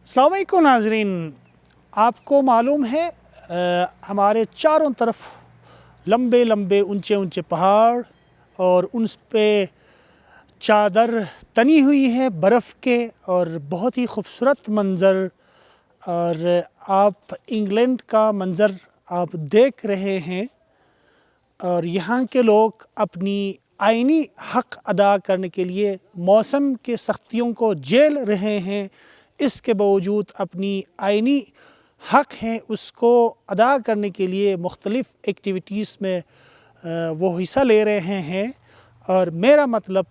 السلام علیکم ناظرین، آپ کو معلوم ہے ہمارے چاروں طرف لمبے لمبے اونچے اونچے پہاڑ اور ان پہ چادر تنی ہوئی ہے برف کے، اور بہت ہی خوبصورت منظر، اور آپ انگلینڈ کا منظر آپ دیکھ رہے ہیں، اور یہاں کے لوگ اپنی آئینی حق ادا کرنے کے لیے موسم کے سختیوں کو جھیل رہے ہیں، اس کے باوجود اپنی آئینی حق ہیں اس کو ادا کرنے کے لیے مختلف ایکٹیویٹیز میں وہ حصہ لے رہے ہیں۔ اور میرا مطلب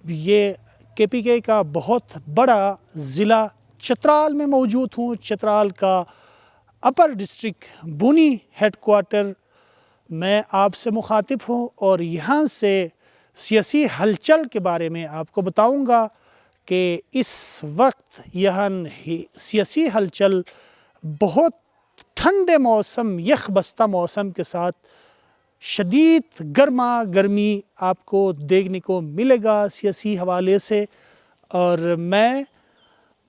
یہ کے پی کے کا بہت بڑا ضلع چترال میں موجود ہوں۔ چترال کا اپر ڈسٹرکٹ بونی ہیڈ کوارٹر میں آپ سے مخاطب ہوں، اور یہاں سے سیاسی ہلچل کے بارے میں آپ کو بتاؤں گا کہ اس وقت یہاں سیاسی ہلچل بہت ٹھنڈے موسم، یخ بستہ موسم کے ساتھ شدید گرما گرمی آپ کو دیکھنے کو ملے گا سیاسی حوالے سے۔ اور میں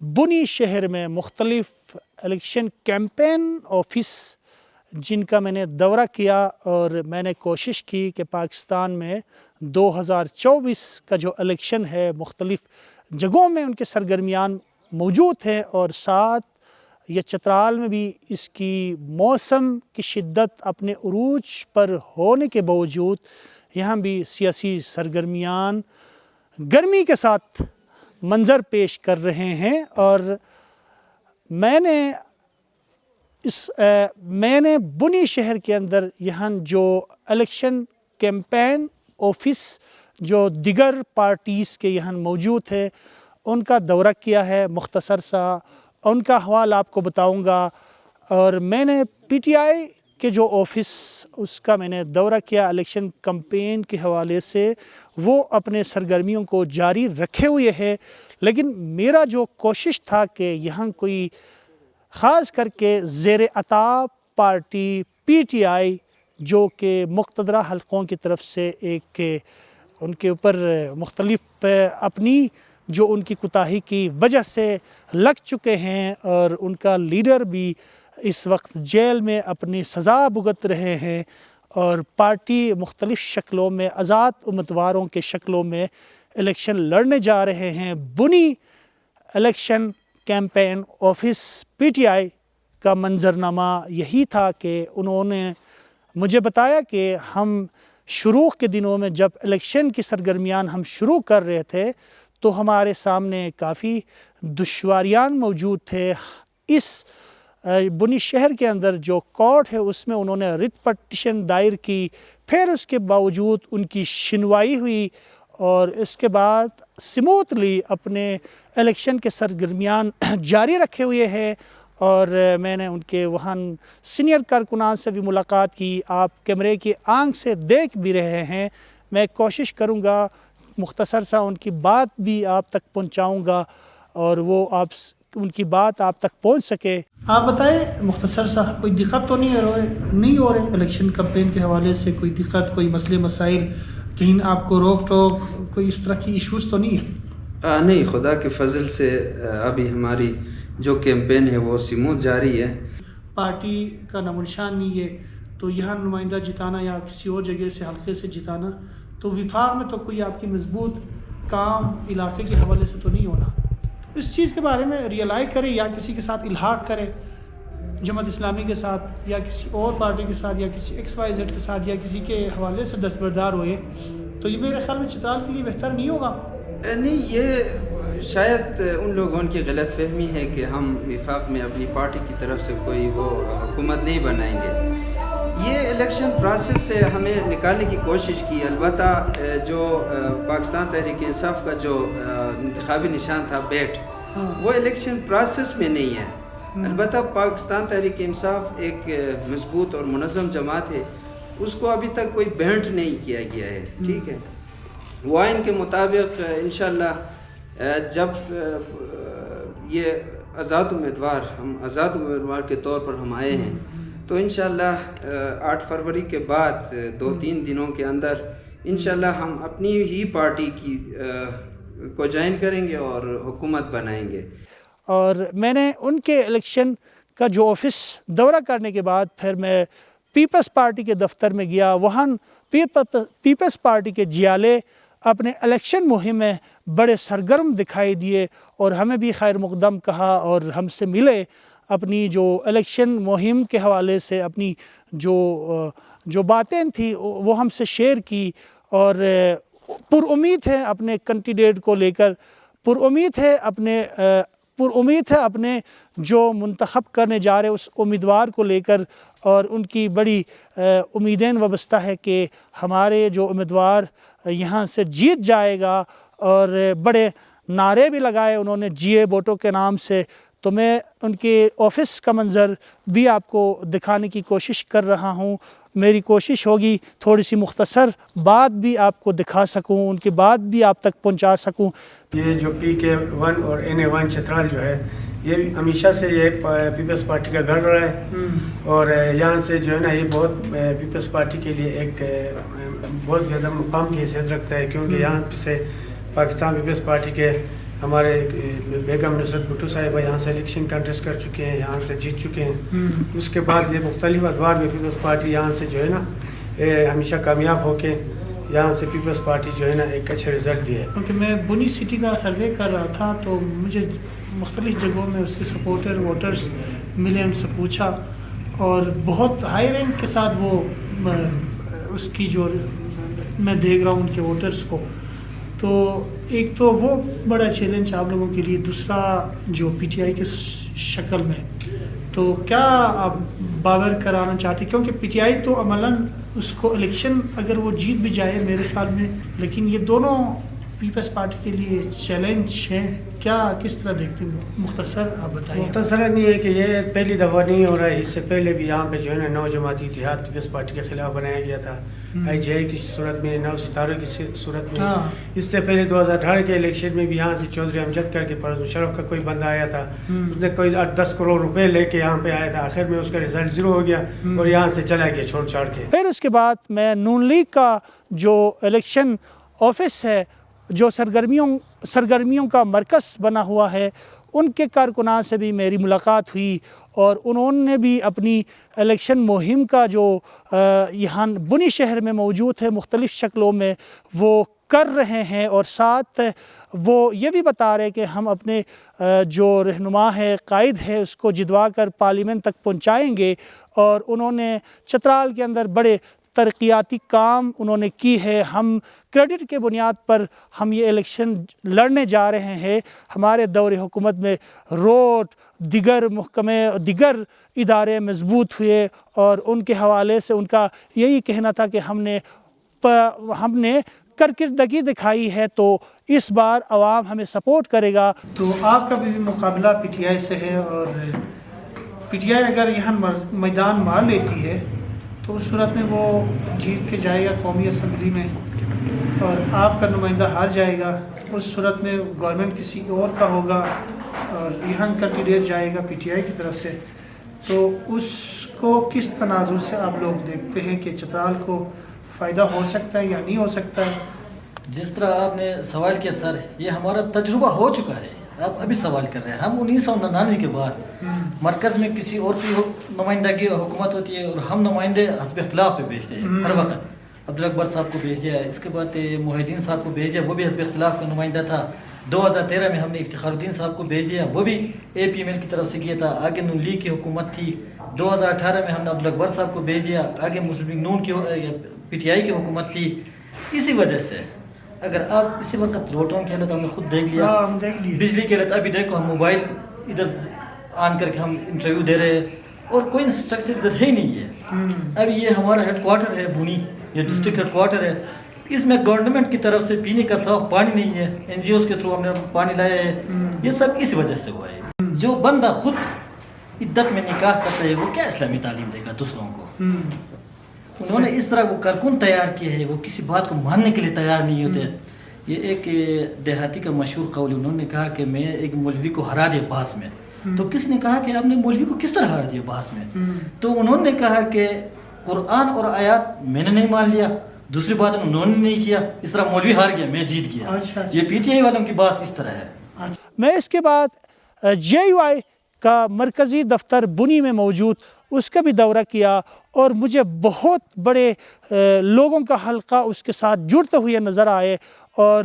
بنی شہر میں مختلف الیکشن کیمپین آفس جن کا میں نے دورہ کیا، اور میں نے کوشش کی کہ پاکستان میں 2024 کا جو الیکشن ہے مختلف جگہوں میں ان کے سرگرمیان موجود ہیں، اور ساتھ یہ چترال میں بھی اس کی موسم کی شدت اپنے عروج پر ہونے کے باوجود یہاں بھی سیاسی سرگرمیان گرمی کے ساتھ منظر پیش کر رہے ہیں۔ اور میں نے بنی شہر کے اندر یہاں جو الیکشن کیمپین آفس جو دیگر پارٹیز کے یہاں موجود ہے ان کا دورہ کیا ہے، مختصر سا ان کا حوالہ آپ کو بتاؤں گا۔ اور میں نے پی ٹی آئی کے جو آفس اس کا میں نے دورہ کیا الیکشن کیمپین کے حوالے سے، وہ اپنے سرگرمیوں کو جاری رکھے ہوئے ہے، لیکن میرا جو کوشش تھا کہ یہاں کوئی خاص کر کے زیر عطا پارٹی پی ٹی آئی جو کہ مقتدرہ حلقوں کی طرف سے ایک ان کے اوپر مختلف اپنی جو ان کی کوتاہی کی وجہ سے لگ چکے ہیں، اور ان کا لیڈر بھی اس وقت جیل میں اپنی سزا بھگت رہے ہیں، اور پارٹی مختلف شکلوں میں آزاد امیدواروں کے شکلوں میں الیکشن لڑنے جا رہے ہیں۔ بنی election campaign office P T I کا منظرنامہ یہی تھا کہ انہوں نے مجھے بتایا کہ ہم شروع کے دنوں میں جب الیکشن کی سرگرمیان ہم شروع کر رہے تھے تو ہمارے سامنے کافی دشواریاں موجود تھے۔ اس بنی شہر کے اندر جو کورٹ ہے اس میں انہوں نے ریٹ پٹیشن دائر کی، پھر اس کے باوجود ان کی سنوائی ہوئی، اور اس کے بعد سموتھلی اپنے الیکشن کے سرگرمیان جاری رکھے ہوئے ہیں۔ اور میں نے ان کے وہاں سینئر کارکنان سے بھی ملاقات کی، آپ کیمرے کی آنکھ سے دیکھ بھی رہے ہیں۔ میں کوشش کروں گا مختصر سا ان کی بات بھی آپ تک پہنچاؤں گا، اور وہ ان کی بات آپ تک پہنچ سکے۔ آپ بتائیں مختصر سا کوئی دقت تو نہیں ہو رہے الیکشن کیمپین کے حوالے سے؟ کوئی دقت، کوئی مسئلے مسائل، کہیں آپ کو روک ٹوک، کوئی اس طرح کی ایشوز تو نہیں ہے؟ نہیں، خدا کے فضل سے ابھی ہماری جو کیمپین ہے وہ سموتھ جاری ہے۔ پارٹی کا نام و نشان نہیں ہے، تو یہاں نمائندہ جتانا یا کسی اور جگہ سے حلقے سے جتانا، تو وفاق میں تو کوئی آپ کی مضبوط کام علاقے کے حوالے سے تو نہیں ہونا۔ تو اس چیز کے بارے میں ریئلائز کرے، یا کسی کے ساتھ الحاق کرے، جماعت اسلامی کے ساتھ یا کسی اور پارٹی کے ساتھ یا کسی ایکس وائی زیڈ کے ساتھ یا کسی کے حوالے سے دستبردار ہوئے، تو یہ میرے خیال میں چترال کے لیے بہتر نہیں ہوگا۔ نہیں، یہ شاید ان لوگوں کی غلط فہمی ہے کہ ہم وفاق میں اپنی پارٹی کی طرف سے کوئی وہ حکومت نہیں بنائیں گے۔ یہ الیکشن پروسیس سے ہمیں نکالنے کی کوشش کی، البتہ جو پاکستان تحریک انصاف کا جو انتخابی نشان تھا بیٹ، وہ الیکشن پروسیس میں نہیں ہے۔ البتہ پاکستان تحریک انصاف ایک مضبوط اور منظم جماعت ہے، اس کو ابھی تک کوئی بینٹ نہیں کیا گیا ہے، ٹھیک ہے۔ وہ آئین کے مطابق انشاءاللہ جب یہ آزاد امیدوار کے طور پر ہم آئے ہیں، تو انشاءاللہ 8 فروری کے بعد 2-3 دنوں کے اندر انشاءاللہ ہم اپنی ہی پارٹی کو جوائن کریں گے اور حکومت بنائیں گے۔ اور میں نے ان کے الیکشن کا جو آفس دورہ کرنے کے بعد پھر میں پیپلز پارٹی کے دفتر میں گیا. وہاں پیپلز پارٹی کے جیالے اپنے الیکشن مہم میں بڑے سرگرم دکھائی دیے اور ہمیں بھی خیر مقدم کہا اور ہم سے ملے. اپنی جو الیکشن مہم کے حوالے سے اپنی جو باتیں تھیں وہ ہم سے شیئر کی اور پر امید ہے اپنے کینڈیڈیٹ کو لے کر، پر امید ہے اپنے جو منتخب کرنے جا رہے اس امیدوار کو لے کر، اور ان کی بڑی امیدیں وابستہ ہے کہ ہمارے جو امیدوار یہاں سے جیت جائے گا. اور بڑے نعرے بھی لگائے انہوں نے جی اے ووٹوں کے نام سے. تو میں ان کے آفس کا منظر بھی آپ کو دکھانے کی کوشش کر رہا ہوں. میری کوشش ہوگی تھوڑی سی مختصر بات بھی آپ کو دکھا سکوں، ان کی بات بھی آپ تک پہنچا سکوں. یہ جو PK1 اور NA1 چترال جو ہے یہ ہمیشہ سے یہ پیپلز پارٹی کا گھر رہا ہے، اور یہاں سے جو ہے نا یہ بہت پیپلز پارٹی کے لیے ایک بہت زیادہ مقام کی حیثیت رکھتا ہے، کیونکہ یہاں سے پاکستان پیپلز پارٹی کے ہمارے بیگم نصرت بھٹو صاحبہ یہاں سے الیکشن کنٹیسٹ کر چکے ہیں، یہاں سے جیت چکے ہیں. اس کے بعد یہ مختلف ادوار میں پیپلز پارٹی یہاں سے جو ہے نا ہمیشہ کامیاب ہو کے یہاں سے پیپلز پارٹی جو ہے نا ایک اچھے رزلٹ دی ہے. کیونکہ میں بنی سٹی کا سروے کر رہا تھا تو مجھے مختلف جگہوں میں اس کے سپورٹر ووٹرز ملے، ان سے پوچھا اور بہت ہائی رینک کے ساتھ وہ اس کی جو میں دیکھ رہا ہوں ان کے ووٹرز کو. تو ایک تو وہ بڑا چیلنج آپ لوگوں کے لیے، دوسرا جو PTI کے شکل میں، تو کیا آپ باور کرانا چاہتے، کیونکہ PTI تو عملاً اس کو الیکشن اگر وہ جیت بھی جائے میرے خیال میں، لیکن یہ دونوں پیپلز پارٹی کے لیے چیلنج ہیں. کیا کس طرح دیکھتے ہیں؟ مختصر آپ بتائیے. مختصراً نہیں ہے کہ یہ پہلی دفعہ نہیں ہو رہا ہے، اس سے پہلے بھی یہاں پہ جو ہے نا نو جماعتی اتحاد پیپلز پارٹی کے خلاف بنایا گیا تھا، IGI کی صورت میں، نو ستاروں کی صورت میں. اس سے پہلے 2018 کے الیکشن میں بھی یہاں سے چودھری امجد کر کے پرویز مشرف کا کوئی بندہ آیا تھا، اس نے کوئی 10 کروڑ روپے لے کے یہاں پہ آیا تھا، آخر میں اس کا رزلٹ 0 ہو گیا اور یہاں سے چلا گیا چھوڑ چھاڑ کے. پھر اس کے بعد میں نون لیگ کا جو الیکشن آفس ہے، جو سرگرمیوں کا مرکز بنا ہوا ہے، ان کے کارکنان سے بھی میری ملاقات ہوئی اور انہوں نے بھی اپنی الیکشن مہم کا جو یہاں بنی شہر میں موجود ہے مختلف شکلوں میں وہ کر رہے ہیں، اور ساتھ وہ یہ بھی بتا رہے کہ ہم اپنے جو رہنما ہے، قائد ہے، اس کو جدوا کر پارلیمنٹ تک پہنچائیں گے. اور انہوں نے چترال کے اندر بڑے ترقیاتی کام انہوں نے کی ہے. ہم کریڈٹ کے بنیاد پر ہم یہ الیکشن لڑنے جا رہے ہیں. ہمارے دور حکومت میں روڈ، دیگر محکمے، دیگر ادارے مضبوط ہوئے، اور ان کے حوالے سے ان کا یہی کہنا تھا کہ ہم نے کارکردگی دکھائی ہے تو اس بار عوام ہمیں سپورٹ کرے گا. تو آپ کا بھی مقابلہ PTI سے ہے، اور PTI اگر یہاں میدان مار لیتی ہے تو اس صورت میں وہ جیت کے جائے گا قومی اسمبلی میں، اور آپ کا نمائندہ ہار جائے گا. اس صورت میں گورنمنٹ کسی اور کا ہوگا اور یہاں کینڈیڈیٹ جائے گا PTI کی طرف سے. تو اس کو کس تناظر سے آپ لوگ دیکھتے ہیں کہ چترال کو فائدہ ہو سکتا ہے یا نہیں ہو سکتا ہے؟ جس طرح آپ نے سوال کیا سر، یہ ہمارا تجربہ ہو چکا ہے. آپ ابھی سوال کر رہے ہیں، ہم 1999 کے بعد مرکز میں کسی اور کی نمائندگی حکومت ہوتی ہے اور ہم نمائندے حسب اختلاف پہ بھیجتے ہیں. ہر وقت عبدالاکبر صاحب کو بھیج دیا، اس کے بعد محی الدین صاحب کو بھیج دیا، وہ بھی حسب اختلاف کا نمائندہ تھا. 2013 میں ہم نے افتخار الدین صاحب کو بھیج دیا، وہ بھی APML کی طرف سے کیا تھا. آگے نون لیگ کی حکومت تھی. 2018 میں ہم نے عبدالاکبر صاحب کو بھیج دیا، آگے مسلم لیگ نون کی PTI کی حکومت تھی. اسی وجہ سے اگر آپ اسی وقت روٹوں کی حالت ہم نے خود دیکھ لیا، بجلی کی حالت ابھی دیکھو، ہم موبائل ادھر آن کر کے ہم انٹرویو دے رہے ہیں اور کوئی انفراسٹرکچر ادھر ہے ہی نہیں ہے. اب یہ ہمارا ہیڈ کوارٹر ہے بونی، یہ ڈسٹرکٹ ہیڈ کوارٹر ہے. اس میں گورنمنٹ کی طرف سے پینے کا صاف پانی نہیں ہے، NGOs کے تھرو ہم نے پانی لایا ہے. یہ سب اس وجہ سے ہوا ہے. جو بندہ خود عدت میں نکاح کرتا ہے وہ کیا اسلامی تعلیم دے گا دوسروں کو؟ انہوں نے اس طرح وہ کارکن تیار کیے ہیں، وہ کسی بات کو ماننے کے لیے تیار نہیں ہوتے. یہ ایک دیہاتی کا مشہور قول، انہوں نے کہا کہ میں ایک مولوی کو ہرا دیا بحث میں. تو کس نے کہا کہ آپ نے مولوی کو کس طرح ہرا دیا بحث میں؟ تو انہوں نے کہا کہ قرآن اور آیات میں نے نہیں مان لیا، دوسری بات انہوں نے نہیں کیا، اس طرح مولوی ہار گیا، میں جیت گیا. یہ PTI والوں کی بات اس طرح ہے. میں اس کے بعد JUI کا مرکزی دفتر بنی میں موجود، اس کا بھی دورہ کیا اور مجھے بہت بڑے لوگوں کا حلقہ اس کے ساتھ جڑتے ہوئے نظر آئے اور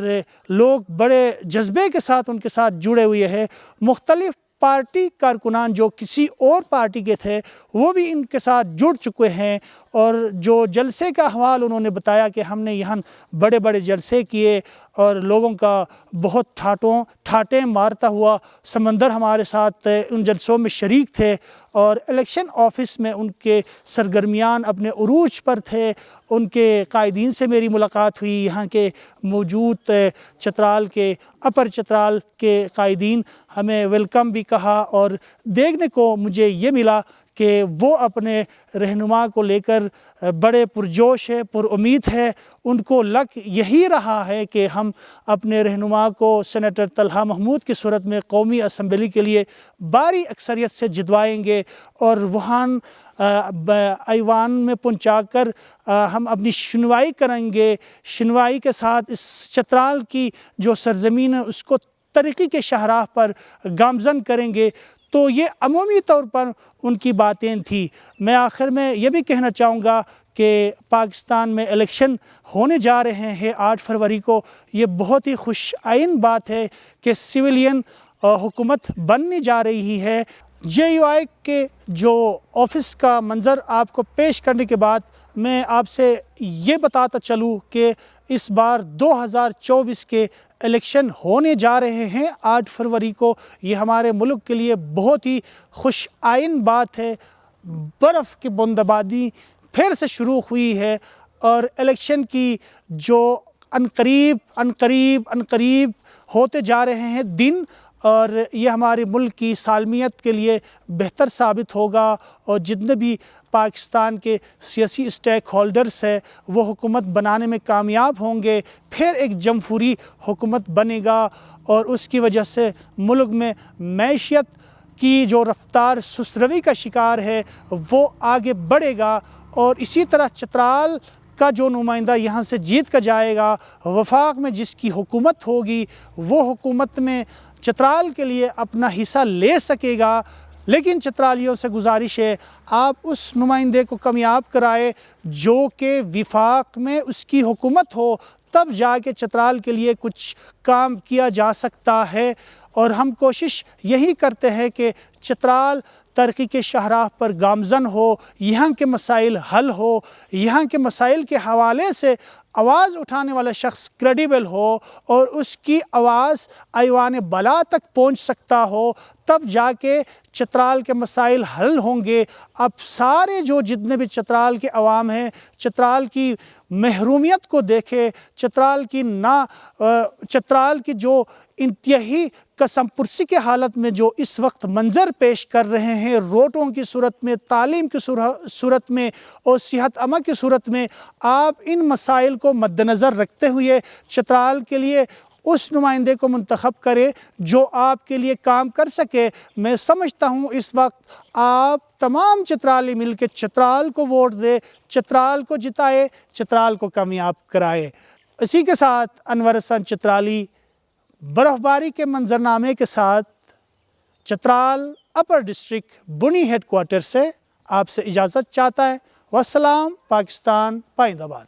لوگ بڑے جذبے کے ساتھ ان کے ساتھ جڑے ہوئے ہیں۔ مختلف پارٹی کارکنان جو کسی اور پارٹی کے تھے وہ بھی ان کے ساتھ جڑ چکے ہیں، اور جو جلسے کا احوال انہوں نے بتایا کہ ہم نے یہاں بڑے بڑے جلسے کیے اور لوگوں کا بہت ٹھاٹیں مارتا ہوا سمندر ہمارے ساتھ ان جلسوں میں شریک تھے، اور الیکشن آفس میں ان کے سرگرمیان اپنے عروج پر تھے۔ ان کے قائدین سے میری ملاقات ہوئی، یہاں کے موجود چترال کے اپر چترال کے قائدین ہمیں ویلکم بھی کہا، اور دیکھنے کو مجھے یہ ملا کہ وہ اپنے رہنما کو لے کر بڑے پرجوش ہے، پر امید ہے۔ ان کو لگ یہی رہا ہے کہ ہم اپنے رہنما کو سینیٹر طلحہ محمود کی صورت میں قومی اسمبلی کے لیے بھاری اکثریت سے جتوائیں گے، اور وہاں ایوان میں پہنچا کر ہم اپنی شنوائی کریں گے۔ شنوائی کے ساتھ اس چترال کی جو سرزمین ہے اس کو ترقی کے شاہراہ پر گامزن کریں گے۔ تو یہ عمومی طور پر ان کی باتیں تھیں۔ میں آخر میں یہ بھی کہنا چاہوں گا کہ پاکستان میں الیکشن ہونے جا رہے ہیں 8 فروری کو۔ یہ بہت ہی خوش آئین بات ہے کہ سویلین حکومت بننے جا رہی ہے۔ JUI کے جو آفس کا منظر آپ کو پیش کرنے کے بعد میں آپ سے یہ بتاتا چلوں کہ اس بار 2024 کے الیکشن ہونے جا رہے ہیں 8 فروری کو۔ یہ ہمارے ملک کے لیے بہت ہی خوش آئین بات ہے۔ برف کی بوندباری پھر سے شروع ہوئی ہے، اور الیکشن کی جو عنقریب ہوتے جا رہے ہیں دن، اور یہ ہمارے ملک کی سالمیت کے لیے بہتر ثابت ہوگا، اور جتنے بھی پاکستان کے سیاسی اسٹیک ہولڈرز ہیں وہ حکومت بنانے میں کامیاب ہوں گے۔ پھر ایک جمہوری حکومت بنے گا، اور اس کی وجہ سے ملک میں معیشت کی جو رفتار سست روی کا شکار ہے وہ آگے بڑھے گا، اور اسی طرح چترال کا جو نمائندہ یہاں سے جیت کر جائے گا، وفاق میں جس کی حکومت ہوگی وہ حکومت میں چترال کے لیے اپنا حصہ لے سکے گا۔ لیکن چترالیوں سے گزارش ہے آپ اس نمائندے کو کامیاب کرائے جو کہ وفاق میں اس کی حکومت ہو، تب جا کے چترال کے لیے کچھ کام کیا جا سکتا ہے۔ اور ہم کوشش یہی کرتے ہیں کہ چترال ترقی کے شاہراہ پر گامزن ہو، یہاں کے مسائل حل ہو، یہاں کے مسائل کے حوالے سے آواز اٹھانے والا شخص کریڈیبل ہو، اور اس کی آواز ایوان بالا تک پہنچ سکتا ہو، تب جا کے چترال کے مسائل حل ہوں گے۔ اب سارے جتنے بھی چترال کے عوام ہیں، چترال کی محرومیت کو دیکھے، چترال کی جو انتہائی قسم پرسی کے حالت میں جو اس وقت منظر پیش کر رہے ہیں، روڈوں کی صورت میں، تعلیم کی صورت میں، اور صحت عامہ کی صورت میں، آپ ان مسائل کو مد نظر رکھتے ہوئے چترال کے لیے اس نمائندے کو منتخب کرے جو آپ کے لیے کام کر سکے۔ میں سمجھتا ہوں اس وقت آپ تمام چترالی مل کے چترال کو ووٹ دے، چترال کو جتائے، چترال کو کامیاب کرائے۔ اسی کے ساتھ انور حسن چترالی برف باری کے منظرنامے کے ساتھ چترال اپر ڈسٹرکٹ بنی ہیڈ کوارٹر سے آپ سے اجازت چاہتا ہے۔ والسلام، پاکستان پائندہ باد۔